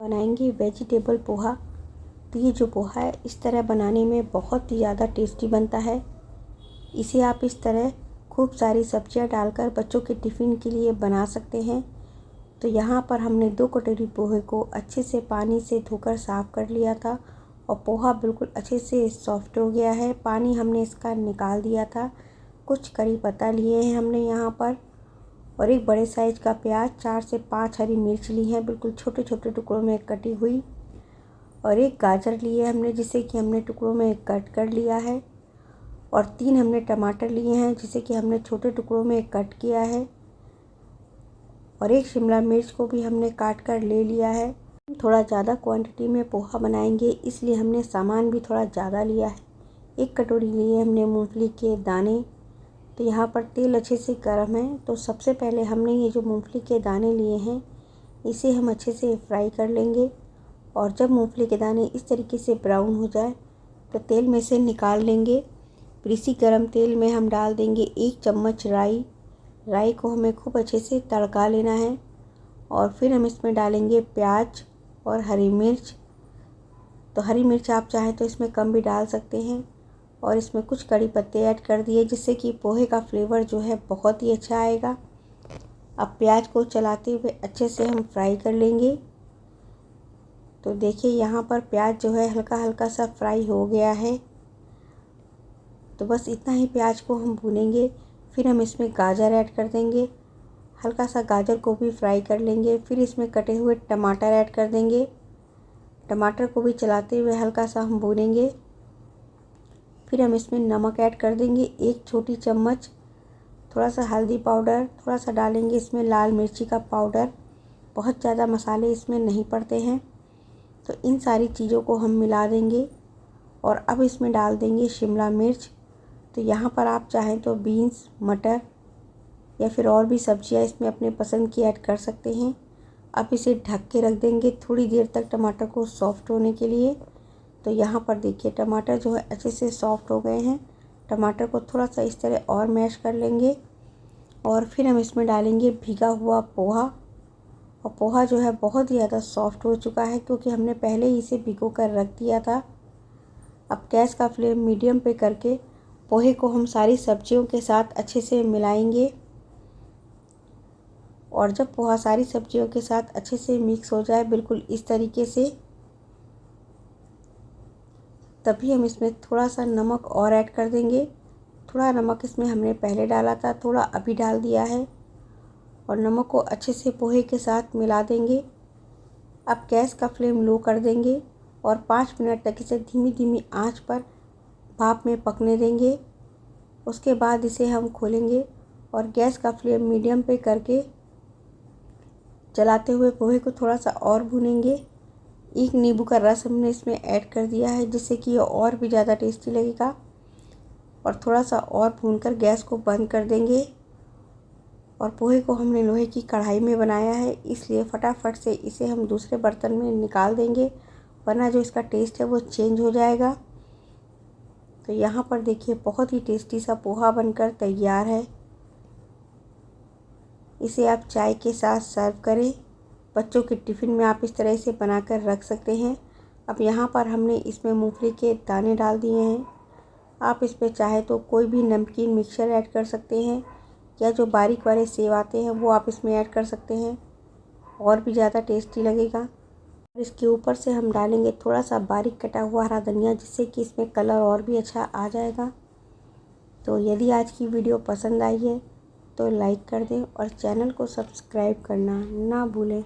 बनाएंगे वेजिटेबल पोहा। तो ये जो पोहा है इस तरह बनाने में बहुत ही ज़्यादा टेस्टी बनता है। इसे आप इस तरह खूब सारी सब्जियां डालकर बच्चों के टिफ़िन के लिए बना सकते हैं। तो यहाँ पर हमने 2 कटोरी पोहे को अच्छे से पानी से धोकर साफ़ कर लिया था और पोहा बिल्कुल अच्छे से सॉफ्ट हो गया है। पानी हमने इसका निकाल दिया था। कुछ करी पत्ता लिए हैं हमने यहाँ पर और एक बड़े साइज़ का प्याज, 4 से 5 हरी मिर्च ली है बिल्कुल छोटे छोटे टुकड़ों में कटी हुई, और एक गाजर लिए हमने जिसे कि हमने टुकड़ों में कट कर लिया है, और 3 हमने टमाटर लिए हैं जिसे कि हमने छोटे टुकड़ों में कट किया है, और एक शिमला मिर्च को भी हमने काट कर ले लिया है। थोड़ा ज़्यादा क्वांटिटी में पोहा बनाएंगे इसलिए हमने सामान भी थोड़ा ज़्यादा लिया है। 1 कटोरी लिए हमने मूंगफली के दाने। तो यहाँ पर तेल अच्छे से गर्म है। तो सबसे पहले हमने ये जो मूंगफली के दाने लिए हैं इसे हम अच्छे से फ्राई कर लेंगे, और जब मूंगफली के दाने इस तरीके से ब्राउन हो जाए तो तेल में से निकाल लेंगे। फिर इसी गर्म तेल में हम डाल देंगे 1 चम्मच राई। राई को हमें खूब अच्छे से तड़का लेना है, और फिर हम इसमें डालेंगे प्याज और हरी मिर्च। तो हरी मिर्च आप चाहें तो इसमें कम भी डाल सकते हैं, और इसमें कुछ कड़ी पत्ते ऐड कर दिए जिससे कि पोहे का फ्लेवर जो है बहुत ही अच्छा आएगा। अब प्याज को चलाते हुए अच्छे से हम फ्राई कर लेंगे। तो देखिए यहाँ पर प्याज जो है हल्का हल्का सा फ्राई हो गया है। तो बस इतना ही प्याज को हम भूनेंगे। फिर हम इसमें गाजर ऐड कर देंगे, हल्का सा गाजर को भी फ्राई कर लेंगे। फिर इसमें कटे हुए टमाटर ऐड कर देंगे, टमाटर को भी चलाते हुए हल्का सा हम भूनेंगे। फिर हम इसमें नमक ऐड कर देंगे 1 छोटी चम्मच, थोड़ा सा हल्दी पाउडर, थोड़ा सा डालेंगे इसमें लाल मिर्ची का पाउडर। बहुत ज़्यादा मसाले इसमें नहीं पड़ते हैं। तो इन सारी चीज़ों को हम मिला देंगे, और अब इसमें डाल देंगे शिमला मिर्च। तो यहाँ पर आप चाहें तो बीन्स, मटर या फिर और भी सब्जियाँ इसमें अपने पसंद की ऐड कर सकते हैं। अब इसे ढक के रख देंगे थोड़ी देर तक टमाटर को सॉफ्ट होने के लिए। तो यहाँ पर देखिए टमाटर जो है अच्छे से सॉफ्ट हो गए हैं। टमाटर को थोड़ा सा इस तरह और मैश कर लेंगे, और फिर हम इसमें डालेंगे भीगा हुआ पोहा। और पोहा जो है बहुत ही ज़्यादा सॉफ्ट हो चुका है क्योंकि हमने पहले ही इसे भिगो कर रख दिया था। अब गैस का फ्लेम मीडियम पे करके पोहे को हम सारी सब्जियों के साथ अच्छे से मिलाएंगे, और जब पोहा सारी सब्जियों के साथ अच्छे से मिक्स हो जाए बिल्कुल इस तरीके से, तभी हम इसमें थोड़ा सा नमक और ऐड कर देंगे। थोड़ा नमक इसमें हमने पहले डाला था, थोड़ा अभी डाल दिया है, और नमक को अच्छे से पोहे के साथ मिला देंगे। अब गैस का फ्लेम लो कर देंगे और 5 मिनट तक इसे धीमी धीमी आंच पर भाप में पकने देंगे। उसके बाद इसे हम खोलेंगे और गैस का फ्लेम मीडियम पे करके चलाते हुए पोहे को थोड़ा सा और भूनेंगे। 1 नींबू का रस हमने इसमें ऐड कर दिया है जिससे कि ये और भी ज़्यादा टेस्टी लगेगा, और थोड़ा सा और भूनकर गैस को बंद कर देंगे। और पोहे को हमने लोहे की कढ़ाई में बनाया है इसलिए फटाफट से इसे हम दूसरे बर्तन में निकाल देंगे, वरना जो इसका टेस्ट है वो चेंज हो जाएगा। तो यहाँ पर देखिए बहुत ही टेस्टी सा पोहा बनकर तैयार है। इसे आप चाय के साथ सर्व करें। बच्चों के टिफ़िन में आप इस तरह से बनाकर रख सकते हैं। अब यहाँ पर हमने इसमें मूंगफली के दाने डाल दिए हैं। आप इस पर चाहे तो कोई भी नमकीन मिक्सचर ऐड कर सकते हैं, या जो बारीक वाले सेव आते हैं वो आप इसमें ऐड कर सकते हैं, और भी ज़्यादा टेस्टी लगेगा। इसके ऊपर से हम डालेंगे थोड़ा सा बारीक कटा हुआ हरा धनिया जिससे कि इसमें कलर और भी अच्छा आ जाएगा। तो यदि आज की वीडियो पसंद आई है तो लाइक कर दें और चैनल को सब्सक्राइब करना ना भूलें।